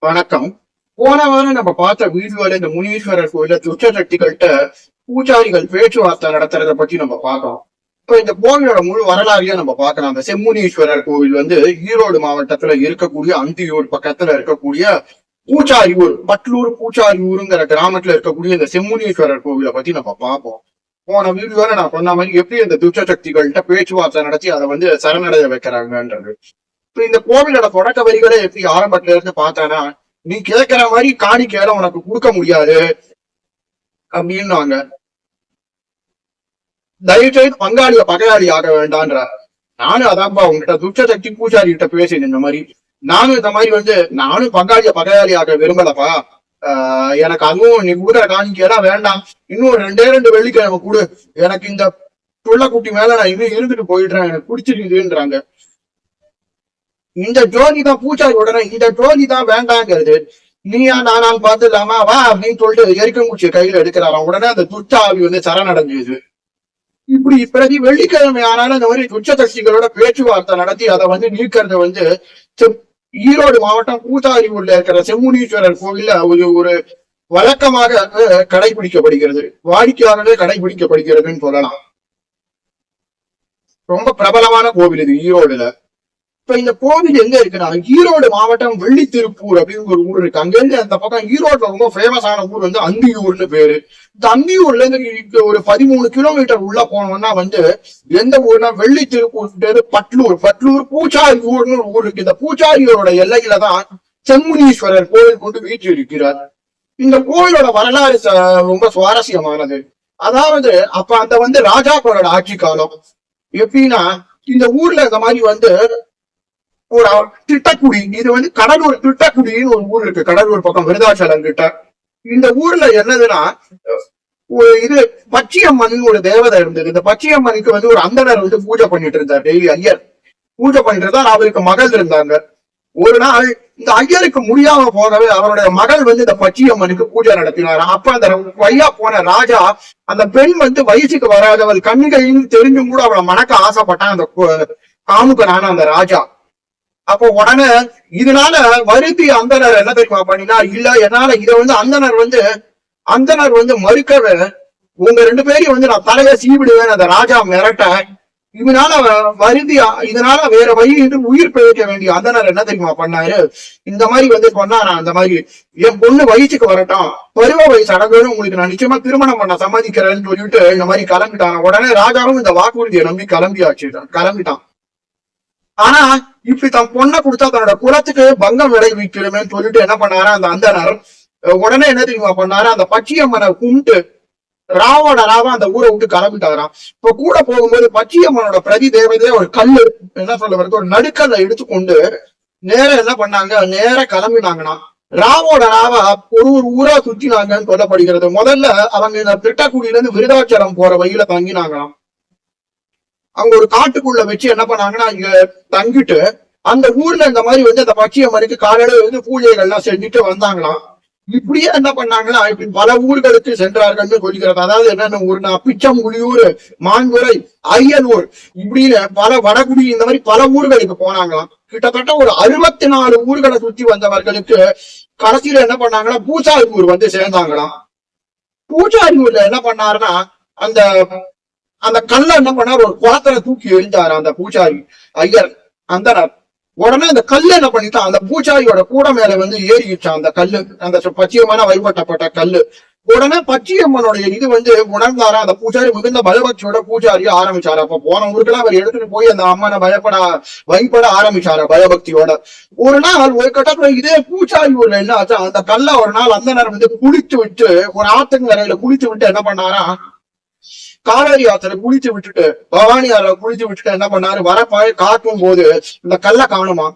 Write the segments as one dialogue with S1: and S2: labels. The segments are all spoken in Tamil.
S1: வணக்கம். போன வாரம் நம்ம பார்த்த வீடியோல இந்த முனீஸ்வரர் கோயில துஷ்ட சக்திகள்கிட்ட பூஜாரிகள் பேச்சுவார்த்தை நடத்துறத பத்தி நம்ம பார்க்கணும். இப்ப இந்த கோவிலோட முழு வரலாறையும் நம்ம பார்க்கலாம். அந்த செம்முனீஸ்வரர் கோவில் வந்து ஈரோடு மாவட்டத்துல இருக்கக்கூடிய அந்தியூர் பக்கத்துல இருக்கக்கூடிய பூச்சாரியூர், பட்லூர் பூச்சாரியூருங்கிற கிராமத்துல இருக்கக்கூடிய இந்த செம்முனீஸ்வரர் கோவிலை பத்தி நம்ம பார்ப்போம். போன வீடியோல நான் சொன்ன மாதிரி எப்படி இந்த துஷ்ட சக்திகள்கிட்ட பேச்சுவார்த்தை நடத்தி அதை வந்து சரணடைய வைக்கிறாங்கன்றது. இந்த கோவிலோட தொடக்க வரிகளே எப்படி ஆரம்பத்துல இருந்து பார்த்தானா, நீ கேட்கிற மாதிரி காணிக்கையில உனக்கு கொடுக்க முடியாது அப்படின்னாங்க. தயவுசெய்து பங்காளிய பகையாளி ஆக வேண்டான்ற. நானும் அதான்ப்பா உங்ககிட்ட துஷ்ட சக்தி பூஜாரி கிட்ட பேசினேன். இந்த மாதிரி நானும் இந்த மாதிரி வந்து நானும் பங்காளிய பகையாளி ஆக விரும்பலப்பா. எனக்கு அதுவும் நீ கொடுக்குற காணிக்கையெல்லாம் வேண்டாம். இன்னும் ரெண்டு வெள்ளிக்கிழமை கொடு. எனக்கு இந்த குட்டி மேல நான் இன்னும் இருந்துட்டு போயிடுறேன், எனக்கு பிடிச்சிருக்குதுன்றாங்க. இந்த ஜோதி தான் பூஜாரி உடனே இந்த ஜோதி தான் வேண்டாங்கிறது. நீயா நானால் பார்த்துலாமா வா அப்படின்னு சொல்லிட்டு எரிக்கங்குச்சியை கையில எடுக்கிறாராம். உடனே அந்த துஷ்ட ஆவி வந்து சரணடைஞ்சுது. இப்படி பிறகு வெள்ளிக்கிழமை ஆனாலும் இந்த மாதிரி துஷ்ட சக்திகளோட பேச்சுவார்த்தை நடத்தி அதை வந்து நீக்கிறத வந்து ஈரோடு மாவட்டம் பூத்தாரியூர்ல இருக்கிற செம்முனீஸ்வரர் கோவில்ல ஒரு வழக்கமாக கடைபிடிக்கப்படுகிறது, வாடிக்கையாகவே கடைபிடிக்கப்படுகிறதுன்னு சொல்லலாம். ரொம்ப பிரபலமான கோவில் இது ஈரோடுல. இப்ப இந்த கோவில் எங்க இருக்குன்னா, ஈரோடு மாவட்டம் வெள்ளித்திருப்பூர் அப்படின்னு ஒரு ஊர் இருக்கு. அங்க இருந்து அந்த பக்கம் ஈரோட்ல ரொம்ப ஃபேமஸான ஊர் வந்து அந்தியூர்னு பேரு. இந்த அந்தியூர்ல இருந்து ஒரு 13 கிலோமீட்டர் உள்ள போனோம்னா வந்து எந்த ஊர்னா வெள்ளித்திருப்பூர், பட்லூர் பூச்சாரியூர்னு ஒரு ஊர் இருக்கு. இந்த பூச்சாரியூரோட எல்லையில தான் செம்முனீஸ்வரர் கோவில் கொண்டு வீட்டு இருக்கிறார். இந்த கோவிலோட வரலாறு ரொம்ப சுவாரஸ்யமானது. அதாவது அப்ப அந்த வந்து ராஜாக்களோட ஆட்சி காலம். எப்படின்னா, இந்த ஊர்ல இந்த மாதிரி வந்து ஒரு திட்டக்குடி, இது வந்து கடலூர் திட்டக்குடின்னு ஒரு ஊர் இருக்கு, கடலூர் பக்கம் விருதாச்சலம் கிட்ட. இந்த ஊர்ல என்னதுன்னா, ஒரு இது பச்சையம்மன் ஒரு தேவதை இருந்தது. இந்த பச்சையம்மனுக்கு வந்து ஒரு அந்தனர் வந்து பூஜை பண்ணிட்டு இருந்தார். டெய்லி ஐயர் பூஜை பண்ணிட்டு இருந்தார். அவருக்கு மகள் இருந்தாங்க. ஒரு நாள் இந்த ஐயருக்கு முடியாம போகவே அவருடைய மகள் வந்து இந்த பச்சையம்மனுக்கு பூஜை நடத்தினார். அப்ப அந்த வையா போன ராஜா அந்த பெண் வந்து வயசுக்கு வராதவள், கண்ணுகைன்னு தெரிஞ்சும் கூட அவளை மணக்க ஆசைப்பட்டான் அந்த காமுகனான அந்த ராஜா. அப்போ உடனே இதனால வருத்தி அந்தனர் என்ன தெரியுமா பண்ணினா, இல்ல என்னால இதை வந்து அந்தனர் வந்து மறுக்கவே, உங்க 2 பேரையும் வந்து நான் தலைய சீவிடுவேன் அந்த ராஜா மிரட்ட. இதனால வருந்தி, இதனால வேற வழி என்று உயிர் பிழைக்க வேண்டிய அந்தனர் என்ன தெரியுமா பண்ணாரு, இந்த மாதிரி வந்து சொன்னா, நான் அந்த மாதிரி என் பொண்ணு வயசுக்கு வரட்டும், பருவ வயசு அடங்கணும், உங்களுக்கு நான் நிச்சயமா திருமணம் பண்ண சம்மதிக்கிறேன்னு சொல்லிட்டு இந்த மாதிரி கிளம்பிட்டாங்க. உடனே ராஜாவும் இந்த வாக்குறுதியை நம்பி கிளம்பிட்டான். ஆனா இப்படி தன் பொண்ணை கொடுத்தா தன்னோட குலத்துக்கு பங்கம் விளைவிக்கிறமேன்னு சொல்லிட்டு என்ன பண்ணாரா அந்த அந்தனர், உடனே என்ன தெரியுமா பண்ணாரு, அந்த பச்சையம்மனை கும்பிட்டு ராவோட அந்த ஊரை விட்டு கிளம்பிட்டாராம். இப்ப கூட போகும்போது பச்சையம்மனோட பிரதி தேவதையே ஒரு கல்லு, என்ன சொல்ல வருது, ஒரு நடுக்கல்ல எடுத்துக்கொண்டு நேரம் என்ன பண்ணாங்க, நேரம் கிளம்பினாங்கன்னா ராவோட ஒரு ஊரா சுத்தினாங்கன்னு சொல்லப்படுகிறது. முதல்ல அவங்க இந்த திட்டக்குடியில இருந்து விருதாச்சலம் போற வழியில தங்கினாங்களாம். அவங்க ஒரு காட்டுக்குள்ள வச்சு என்ன பண்ணாங்கன்னா இங்க தங்கிட்டு அந்த ஊர்ல இந்த மாதிரி வந்து அந்த பச்சையம்மனுக்கு காலையில வந்து பூஜைகள்லாம் செஞ்சுட்டு வந்தாங்களாம். இப்படியே என்ன பண்ணாங்கன்னா இப்படி பல ஊர்களுக்கு சென்றார்கள்னு சொல்லிக்கிறது. அதாவது என்னென்ன ஊர்னா, பிச்சம்புலியூர், மான்குறை, ஐயனூர், இப்படின்னு பல வடகுடி, இந்த மாதிரி பல ஊர்களுக்கு போனாங்களாம். கிட்டத்தட்ட ஒரு 64 ஊர்களை சுத்தி வந்தவர்களுக்கு கடைசியில என்ன பண்ணாங்கன்னா பூச்சாரியூர் வந்து சேர்ந்தாங்களாம். பூச்சாரியூர்ல என்ன பண்ணாருன்னா அந்த அந்த கல்ல என்ன பண்ணாரு, ஒரு குளத்துல தூக்கி எரிஞ்சாரு அந்த பூச்சாரி ஐயர் அந்தனர். உடனே அந்த கல்லு என்ன பண்ணிட்டான், அந்த பூச்சாரியோட கூட மேல வந்து ஏறிச்சான் அந்த கல்லு, அந்த பச்சையமான வழிபட்டப்பட்ட கல்லு. உடனே பச்சையம்மனுடைய இது வந்து உணர்ந்தாரா அந்த பூச்சாரி, மிகுந்த பயபக்தியோட பூச்சாரிய ஆரம்பிச்சாரு. அப்ப போன ஊருக்குலாம் அவர் எடுத்துட்டு போய் அந்த அம்மனை வழிபட ஆரம்பிச்சாரு பயபக்தியோட. ஒரு நாள் ஒரு கட்டத்துல இதே பூச்சாரி ஊர்ல என்ன ஆச்சா, அந்த கல்ல ஒரு நாள் அந்தனர் வந்து குளித்து விட்டு, ஒரு ஆத்துங்கரையில குளித்து விட்டு என்ன பண்ணாரா, காவேரி ஆத்துல குளிச்சு விட்டுட்டு, பவானி ஆறுல குளிச்சு விட்டுட்டு என்ன பண்ணாரு, வரப்பாய காட்டும் போது இந்த கல்லை காணுமா.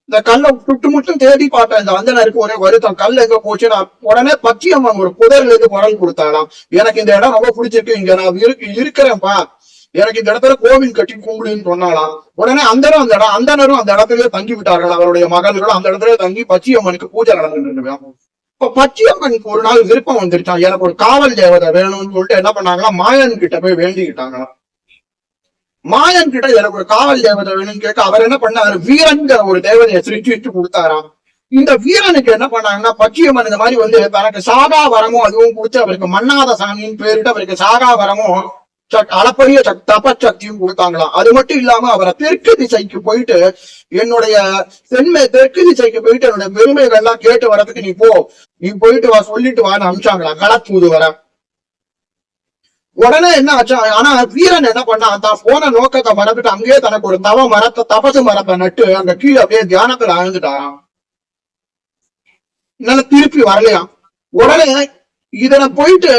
S1: இந்த கல்லை முட்டும் தேடி பார்த்தேன். இந்த அந்தனருக்கு ஒரே வருத்தம், கல் எங்க போச்சுன்னா உடனே பச்சையம்மன் ஒரு புதர்ல இருந்து குரல் கொடுத்தாலாம், எனக்கு இந்த இடம் ரொம்ப பிடிச்சிருக்கு, இங்க நான் இருக்கிறேன்ப்பா, எனக்கு இந்த இடத்துல கோவில் கட்டி கும்பிடுன்னு சொன்னாலாம். உடனே அந்தனரும் அந்த இடத்துல தங்கி விட்டார்கள். அவருடைய மகள்களும் அந்த இடத்துல தங்கி பச்சையம்மனுக்கு பூஜை நடந்துட்டு. இப்ப பச்சையம்மனுக்கு ஒரு நாள் விருப்பம் வந்துருச்சான், எனக்கு ஒரு காவல் தேவதை வேணும்னு சொல்லிட்டு என்ன பண்ணாங்களா, மாயன் கிட்ட போய் வேண்டிக்கிட்டாங்களாம். மாயன் கிட்ட எனக்கு ஒரு காவல் தேவதை வேணும்னு கேட்க அவர் என்ன பண்ணாரு, வீரங்கிற ஒரு தேவதையை சிரிச்சு கொடுத்தாராம். இந்த வீரனுக்கு என்ன பண்ணாங்கன்னா பச்சையம்மன் இந்த மாதிரி வந்து தனக்கு சாகா வரமும் அதுவும் கொடுத்து அவருக்கு மன்னாத சாமின்னு பேரிட்டு அவருக்கு சாகா வரமும் அளப்பரிய தபசக்தியும் கொடுத்தாங்களாம். அது மட்டும் இல்லாம அவரை தெற்கு திசைக்கு போயிட்டு என்னுடைய தெற்கு திசைக்கு போயிட்டு என்னுடைய பெருமைகள் எல்லாம் கேட்டு வரதுக்கு நீ போயிட்டு வா சொல்லிட்டு வான்னு அனுப்பிச்சாங்களாம் களத்தூது வர. உடனே என்ன ஆச்சா, ஆனா வீரன் என்ன பண்ணா தான் போன நோக்கத்தை மறந்துட்டு அங்கேயே தனக்கு ஒரு தபசு மரத்தை நட்டு அங்க கீழே அப்படியே தியானத்துல ஆழ்ந்துட்டாராம். என்னால திருப்பி வரலையாம். உடனே இதனை போயிட்டு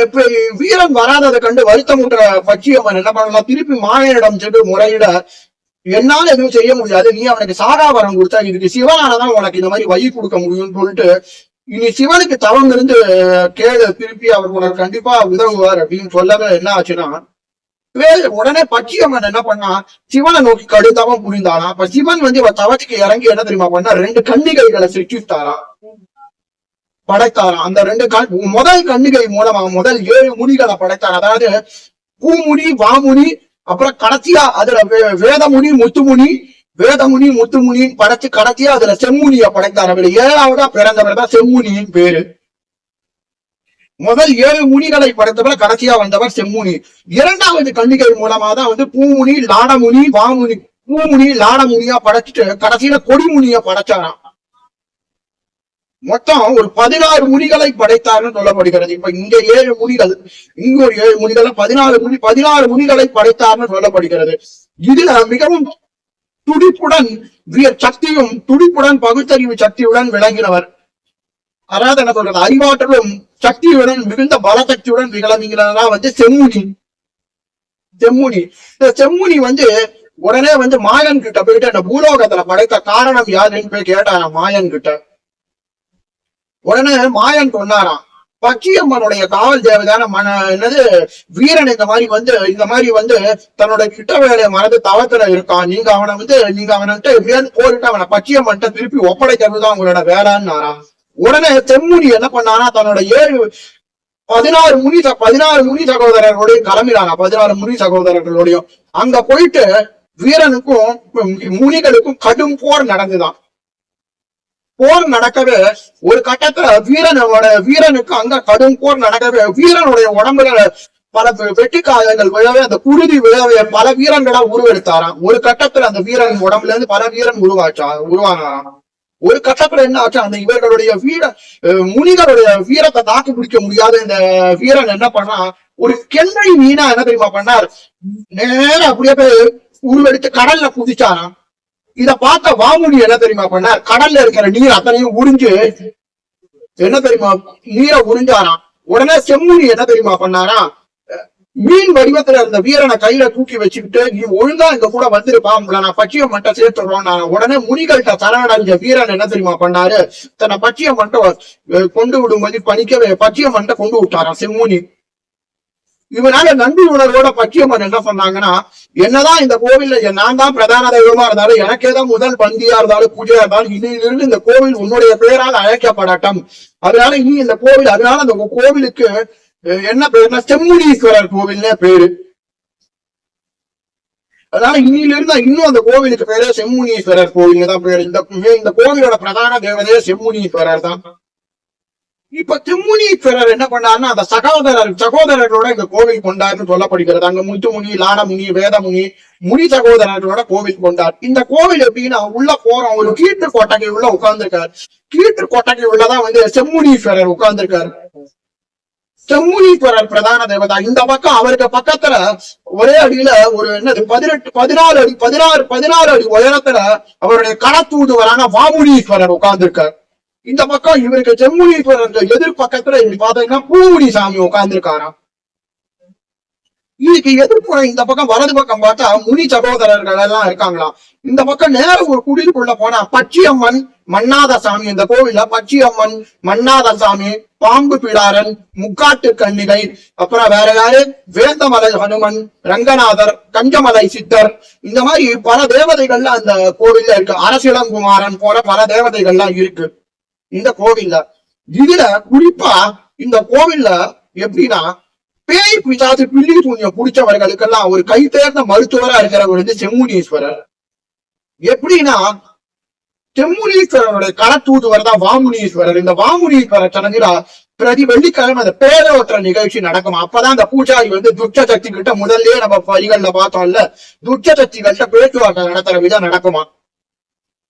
S1: வீரன் வராததை கண்டு வருத்தமுற்ற பச்சையம்மன் என்ன பண்ணலாம், திருப்பி மாயனிடம் சென்று முறையிட என்னால எதுவும் செய்ய முடியாது, நீ அவனுக்கு சாகாவரம் கொடுத்தா இதுக்கு சிவனாலதான் உனக்கு இந்த மாதிரி வழி கொடுக்க முடியும்னு சொல்லிட்டு இனி சிவனுக்கு தவம் இருந்து கேளு, திருப்பி அவர் உனக்கு கண்டிப்பா உதவுவார் அப்படின்னு சொல்லவே என்ன ஆச்சுன்னா உடனே பச்சையம்மன் என்ன பண்ணா சிவனை நோக்கி கடுத்தவம் புரிந்தானா. அப்ப சிவன் வந்து இவ தவத்துக்கு இறங்கி என்ன தெரியுமா பண்ணா, 2 கன்னிகைகளை சிருஷ்டித்தாராம், படைத்தாராம். அந்த 2 முதல் கன்னிகை மூலமா முதல் 7 முனிகளை படைத்தார். அதாவது பூமுனி, வாமுனி, அப்புறம் கடைசியா அதுல வேதமுனி முத்துமுனி படைச்சு கடைசியா அதுல செம்முனிய படைத்தார். அவர் 7ஆவதா பிறந்தவர் தான் செம்முனியின் பேரு. முதல் 7 முனிகளை படைத்தவர் கடைசியா வந்தவர் செம்முனி. 2வது கன்னிகை மூலமா தான் வந்து பூமுனி, லாடமுனி, வாமுனி, பூமுனி லாடமுனியா படைச்சிட்டு கடைசியில கொடிமுனிய படைச்சாராம். மொத்தம் ஒரு 16 முனிகளை படைத்தார்னு சொல்லப்படுகிறது. இப்ப இங்க 7 முனிகள், இங்க ஒரு 7 முனிகள், 16 முனிகளை படைத்தார்னு சொல்லப்படுகிறது. இதுல மிகவும் துடிப்புடன் பகுத்தறிவு சக்தியுடன் விளங்கினவர். அதாவது என்ன சொல்றது, அறிவாற்றலும் சக்தியுடன் மிகுந்த பலசக்தியுடன் விளங்கினதா வந்து செம்முனி. இந்த செம்முனி வந்து உடனே வந்து மாயன் கிட்ட போயிட்டு அந்த பூலோகத்துல படைத்த காரணம் யாருன்னு போய் கேட்டாராம் மாயன் கிட்ட. உடனே மாயன் சொன்னாராம், பச்சையம்மனுடைய காவல் தேவைதான வீரன் இந்த மாதிரி வந்து தன்னோட கிட்ட வேலையை மறந்து தவத்துல இருக்கான், நீங்க அவன்கிட்ட எப்படியாவது போரிட்டு அவனை பச்சையம்மன்ட்ட திருப்பி ஒப்படைக்கிறதுதான் உங்களோட வேலைன்னாராம். உடனே செம்முனி என்ன பண்ணானா தன்னோட 16 முனி சகோதரர்களோடையும் கிளம்பினாங்க. 16 முனி சகோதரர்களோடையும் அங்க போயிட்டு வீரனுக்கும் முனிகளுக்கும் கடும் போர் நடந்துதான். போர் நடக்கவே ஒரு கட்டத்துல வீரனுக்கு அங்க கடும் போர் நடக்கவே வீரனுடைய உடம்புல பல வெட்டிக்காயங்கள் விழவே அந்த குருதி விழவே பல வீரன்களா உருவெடுத்தாராம். ஒரு கட்டத்துல அந்த வீரன் உடம்புல இருந்து பல வீரன் உருவானாராம். ஒரு கட்டத்துல என்ன ஆச்சு, அந்த இவர்களுடைய முனிகளுடைய வீரத்தை தாக்கு பிடிக்க முடியாத இந்த வீரன் என்ன பண்ணா, ஒரு கெண்டை மீனா என்ன தெரியுமா பண்ணார், நேரம் அப்படியே போய் உருவெடுத்து கடல்ல குதிச்சாராம். இத பார்த்த வாமுனி என்ன தெரியுமா பண்ணார், கடல்ல இருக்கிற நீர் அத்தனையும் உறிஞ்சு என்ன தெரியுமா நீரை உறிஞ்சாராம். உடனே செம்முனி என்ன தெரியுமா பண்ணாரா, மீன் வடிவத்துல இருந்த வீரனை கையில தூக்கி வச்சுக்கிட்டு நீ ஒழுங்கா இங்க கூட வந்துருப்பா, உங்களை நான் பச்சையம் மட்டும் சேர்த்துடுறோம். உடனே முனிகள்கிட்ட சரணடைஞ்ச வீரன் என்ன தெரியுமா பண்ணாரு, தன்னை பச்சையம் மட்டும் கொண்டு விடும்போது பணிக்கவே பச்சையம் மட்டும் கொண்டு விட்டாராம் செம்முனி. இவனால நன்றி உணர்வோட பச்சையம்மன் என்ன சொன்னாங்கன்னா, என்னதான் இந்த கோவில்ல நான் தான் பிரதான தெய்வமா இருந்தாலும், எனக்கேதான் முதல் பந்தியா இருந்தாலும் பூஜையா இருந்தாலும், இதிலிருந்து இந்த கோவில் உன்னுடைய பெயரால் அழைக்கப்படட்டும். அதனால இனி இந்த கோவில், அதனால அந்த கோவிலுக்கு என்ன பேருனா செம்முனீஸ்வரர் கோவில்னே பேரு. அதனால இனியிலிருந்து இன்னும் அந்த கோவிலுக்கு பேரு செம்முனீஸ்வரர் கோவில் தான் பேரு. இந்த கோவிலோட பிரதான தேவதையே செம்முனீஸ்வரர் தான். இப்ப செம்முனீஸ்வரர் என்ன பண்ணாருன்னா அந்த சகோதரர்களோட இந்த கோவில் கொண்டாருன்னு சொல்லப்படுகிறது. அங்க முத்துமுனி, லாடமுனி, வேதமுனி, முனி சகோதரர்களோட கோவில் கொண்டார். இந்த கோவில் எப்படின்னா உள்ள போறோம், ஒரு கீற்று கொட்டகை உள்ள உட்கார்ந்துருக்காரு. கீற்று கொட்டகை உள்ளதான் வந்து செம்முனீஸ்வரர் உட்கார்ந்துருக்காரு. செம்முனீஸ்வரர் பிரதான தேவதா. இந்த பக்கம் அவருக்கு பக்கத்துல ஒரே அடியில ஒரு என்னது 16 அடி உயரத்துல அவருடைய களத்தூதுவரான வாமுனீஸ்வரர் உட்கார்ந்துருக்காரு. இந்த பக்கம் இவருக்கு செம்முனீஸ்வரர் எதிர் பக்கத்துல இப்படி பாத்தீங்கன்னா பூமுனி சாமி உட்கார்ந்துருக்காராம். இதுக்கு எதிர்ப்புற இந்த பக்கம் வலது பக்கம் பார்த்தா முனி சகோதரர்கள் எல்லாம் இருக்காங்களாம். இந்த பக்கம் நேர ஒரு குடிலுக்குள்ள போனா பச்சையம்மன், மன்னாத சாமி, இந்த கோவில்ல பச்சையம்மன், மன்னாத சாமி, பாம்பு பிடாரன், முக்காட்டு கன்னிகை, அப்புறம் வேற யாரு வேந்தமலை ஹனுமன், ரங்கநாதர், கஞ்சமலை சித்தர், இந்த மாதிரி பல தேவதைகள்லாம் அந்த கோவில்ல இருக்கு. அரசியலங்குமாரன் போல பல தேவதைகள்லாம் இருக்கு இந்த கோவில்ல. இதுல குறிப்பா இந்த கோவில்ல எப்படின்னா பேய் பிசாசு பில்லி சூன்யம் பிடிச்சவர்களுக்கெல்லாம் ஒரு கை தேர்ந்த மருத்துவரா இருக்கிறவர் வந்து செம்முனீஸ்வரர். எப்படின்னா செம்முனீஸ்வரருடைய களத்தூதுவர் தான் வாமுனீஸ்வரர். இந்த வாமுனீஸ்வரர் சடங்குல பிரதி வெள்ளிக்கிழமை அந்த பேரோற்ற நிகழ்ச்சி நடக்கும். அப்பதான் அந்த பூஜாரி வந்து துர்ச்ச சக்தி கிட்ட முதல்லயே நம்ம வரிகள்ல பார்த்தோம்ல, துர்ச்ச சக்தி கிட்ட பேச்சுவார்த்தை நடத்துற விதம் நடக்குமா.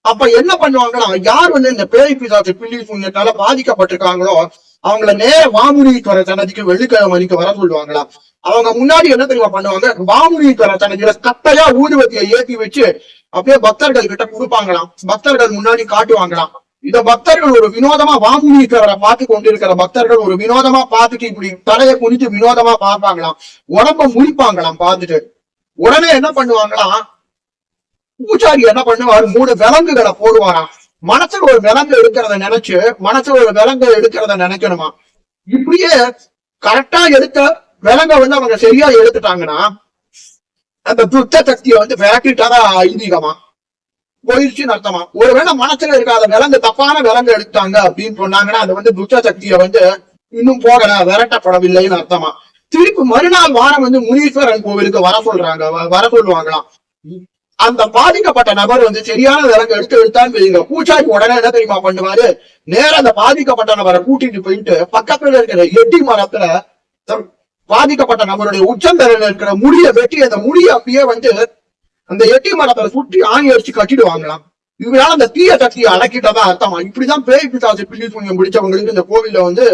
S1: அப்ப என்ன பண்ணுவாங்கன்னா, யார் வந்து இந்த பேய் பிசாசு பில்லி சூன்யத்தால பாதிக்கப்பட்டிருக்காங்களோ அவங்கள நேர வாமுனீஸ்வரர் சன்னதிக்கு வெள்ளிக்கிழமை மணிக்கு வர சொல்லுவாங்களா. அவங்க முன்னாடி என்ன தெரியுமா பண்ணுவாங்க, வாமுனீஸ்வரர் சன்னதியில கட்டையா ஊதுவத்தியை ஏற்றி வச்சு அப்படியே பக்தர்கள் கிட்ட கொடுப்பாங்களாம். பக்தர்கள் முன்னாடி காட்டுவாங்களாம். இந்த பக்தர்கள் ஒரு வினோதமா வாமுனீஸ்வரரை பார்த்து கொண்டிருக்கிற பக்தர்கள் ஒரு வினோதமா பார்த்துட்டு இப்படி தலையை குனிச்சு வினோதமா பார்ப்பாங்களாம். உடம்ப முழிப்பாங்களாம். பார்த்துட்டு உடனே என்ன பண்ணுவாங்களாம், பூஜாரி என்ன பண்ணுவாரு, 3 விலங்குகளை போடுவாராம். மனசுல ஒரு விலங்கு எடுக்கிறத நினைச்சு மனசுல ஒரு விலங்கு எடுக்கிறத நினைக்கணுமா. இப்படியே கரெக்டா எடுத்த விலங்க வந்து அவங்க சரியா எடுத்துட்டாங்கன்னா அந்த துர்த்த சக்தியை வந்து விரட்டிட்டாதான் ஐதீகமா போயிடுச்சுன்னு அர்த்தமா. ஒருவேளை மனசுல இருக்காத விலங்கு தப்பான விலங்கு எடுத்தாங்க அப்படின்னு சொன்னாங்கன்னா அது வந்து துர்த்த சக்தியை வந்து இன்னும் போகல, விரட்டப்படவில்லைன்னு அர்த்தமா. திருப்பி மறுநாள் வாரம் வந்து முனீஸ்வரன் கோவிலுக்கு வர சொல்லுவாங்களாம். அந்த பாதிக்கப்பட்ட நபர் வந்து சரியான விலங்கு எடுத்தான்னு வைங்க, பூஜாரி உடனே என்ன தெரியுமா பண்ணுவாரு, நேரம் அந்த பாதிக்கப்பட்ட நபரை கூட்டிட்டு போயிட்டு பக்கத்துல இருக்கிற எட்டி மரத்துல பாதிக்கப்பட்ட நபருடைய உச்சந்தலையில இருக்கிற முடிய வெட்டி அந்த முடிய அப்படியே வந்து அந்த எட்டி மரத்தை சுற்றி ஆணி அடிச்சு கட்டிடுவாங்களாம். இவரால அந்த தீய சக்தியை அடக்கிட்டதான் அர்த்தமா. இப்படிதான் பேய் பிசாசு பில்லி சூன்யம் பிடிச்சவங்களுக்கு இந்த கோவில்ல வந்து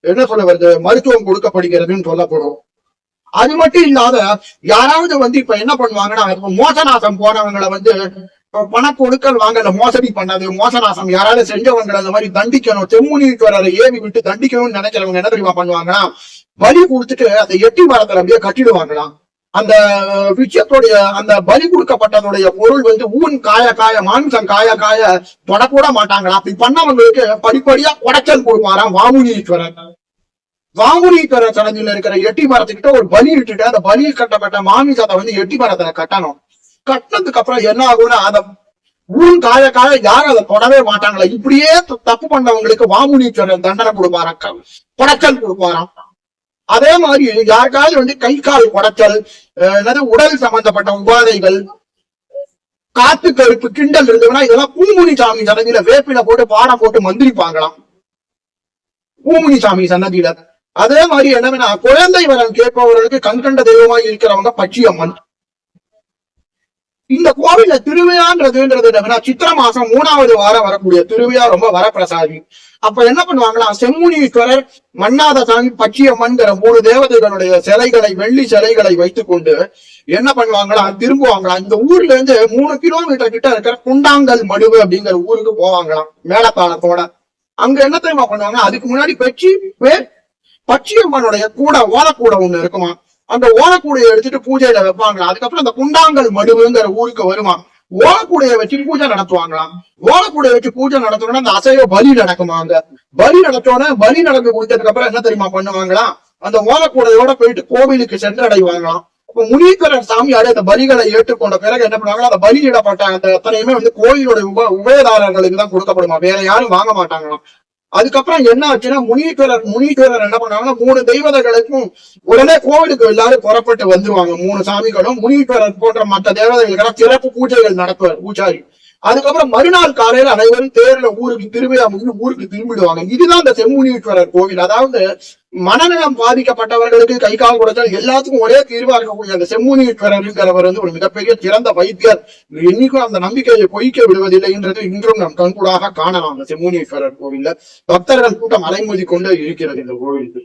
S1: என்ன சொல்ல வருது, மருத்துவம் கொடுக்கப்படுகிறதுன்னு சொல்லப்படும். அது மட்டும் இல்லாத யாராவது வந்து இப்ப என்ன பண்ணுவாங்கன்னா, இப்ப மோசநாசம் போனவங்களை வந்து பண கொடுக்கல் வாங்கல மோசடி பண்ணது மோசநாசம் யாராவது செஞ்சவங்களை அந்த மாதிரி தண்டிக்கணும், செம்முனீஸ்வரரை ஏவி விட்டு தண்டிக்கணும்னு நினைக்கிறவங்க என்ன தெரியுமா பண்ணுவாங்கன்னா, பலி கொடுத்துட்டு அந்த எட்டி மரத்துல அப்படியே கட்டிடுவாங்களாம். அந்த விஷயத்துடைய அந்த பலி கொடுக்கப்பட்டதுடைய பொருள் வந்து ஊன் காய மாம்சம் காய தொடக்கூட மாட்டாங்களா. அப்படி பண்ணவங்களுக்கு படிப்படியா உடைச்சல் கொடுப்பாராம் வாமுனீஸ்வரர். வாமுனீஸ்வரர் சடங்குல இருக்கிற எட்டி மரத்துக்கிட்ட ஒரு பலி இட்டுட்டு அந்த பலி கட்டப்பட்ட மாமிசத்தை வந்து எட்டி மரத்துல கட்டணும். கட்டினதுக்கு அப்புறம் என்ன ஆகும்னா, அந்த ஊன் காய யாரும் அதை தொடவே மாட்டாங்களா. இப்படியே தப்பு பண்ணவங்களுக்கு வாமுனீஸ்வரர் தண்டனை கொடுப்பாராம், உடைச்சல் கொடுப்பாராம். அதே மாதிரி யாருக்காவது வந்து கை கால் உடைச்சல், உடல் சம்பந்தப்பட்ட உபாதைகள், காத்து கருப்பு கிண்டல் இருந்ததுன்னா இதெல்லாம் பூமுனி சாமி சன்னதியில வேப்பில போட்டு பாடம் போட்டு மந்திரிப்பாங்களாம், பூமுனி சாமி சன்னதியில. அதே மாதிரி என்னன்னா, குழந்தை வரம் கேட்பவர்களுக்கு கண்கண்ட தெய்வமாய் இருக்கிறவங்க பச்சையம்மன். இந்த கோவில்ல திருவிழான்றதுன்றது என்னன்னா, சித்திர மாசம் 3வது வாரம் வரக்கூடிய திருவிழா ரொம்ப வரப்பிரசாதி. அப்ப என்ன பண்ணுவாங்களா, செம்முனீஸ்வரர், மன்னாதசாமி, பச்சையம்மன்கிற 3 தேவதைகளுடைய சிலைகளை, வெள்ளி சிலைகளை வைத்துக் கொண்டு என்ன பண்ணுவாங்களா, திரும்புவாங்களாம். இந்த ஊர்ல இருந்து 3 கிலோமீட்டர் கிட்ட இருக்கிற குண்டாங்கல் மடுவு அப்படிங்கிற ஊருக்கு போவாங்களாம் மேலத்தாளத்தோட. அங்க என்ன தெரியுமா பண்ணுவாங்க, அதுக்கு முன்னாடி பச்சையம்மனுடைய ஓலக்கூட ஒண்ணு இருக்குமா, அந்த ஓலக்கூடையை எடுத்துட்டு பூஜையில வைப்பாங்களா. அதுக்கப்புறம் அந்த குண்டாங்கல் மடுவுங்கிற ஊருக்கு வருமா, ஓலக்கூடையை வச்சு பூஜை நடத்துவாங்களாம். ஓலக்கூடையை வச்சு பூஜை நடத்தணும்னா அந்த அசைவ பலி நடக்குமா. அந்த பலி நடத்தோட பலி நடந்து கொடுத்ததுக்கு அப்புறம் என்ன தெரியுமா பண்ணுவாங்களா, அந்த ஓலக்கூடையோட போயிட்டு கோவிலுக்கு சென்றடைவாங்களாம். இப்ப முனீஸ்வரர் சாமியாரு அந்த பலிகளை ஏற்றுக்கொண்ட பிறகு என்ன பண்ணுவாங்களா, அந்த பலியிடப்பட்ட அந்த அத்தனையுமே வந்து கோயிலோட உபயதாரர்களுக்கு தான் கொடுக்கப்படுமா, வேற யாரும் வாங்க மாட்டாங்களாம். அதுக்கப்புறம் என்ன ஆச்சுன்னா, முனீஸ்வரர் என்ன பண்ணாங்கன்னா, 3 தெய்வதைகளுக்கும் உடனே கோவிலுக்கு எல்லாரும் புறப்பட்டு வந்துருவாங்க. 3 சாமிகளும் முனீஸ்வரர் போன்ற மற்ற தேவதைகளுக்கெல்லாம் சிறப்பு பூஜைகள் நடத்துவார் பூஜாரி. அதுக்கப்புறம் மறுநாள் காலையில அனைவரும் தேர்ல ஊருக்கு திருவிழா முடிஞ்சு ஊருக்கு திரும்பிடுவாங்க. இதுதான் இந்த செம்முனீஸ்வரர் கோவில். அதாவது மனநலம் பாதிக்கப்பட்டவர்களுக்கு கை கால் கொடுத்தல் எல்லாத்துக்கும் ஒரே தீர்வா இருக்கக்கூடிய அந்த செம்முனீஸ்வரர்ங்கிறவர் வந்து ஒரு மிகப்பெரிய சிறந்த வைத்தியர். என்னைக்கும் அந்த நம்பிக்கையை பொய்க்க விடுவதில்லை என்றது இன்றும் நம் கண்கூடாக காணலாம். அந்த செம்முனீஸ்வரர் கோவில்ல பக்தர்கள் கூட்டம் அலைமோதி கொண்டே இருக்கிறது இந்த கோவிலுக்கு.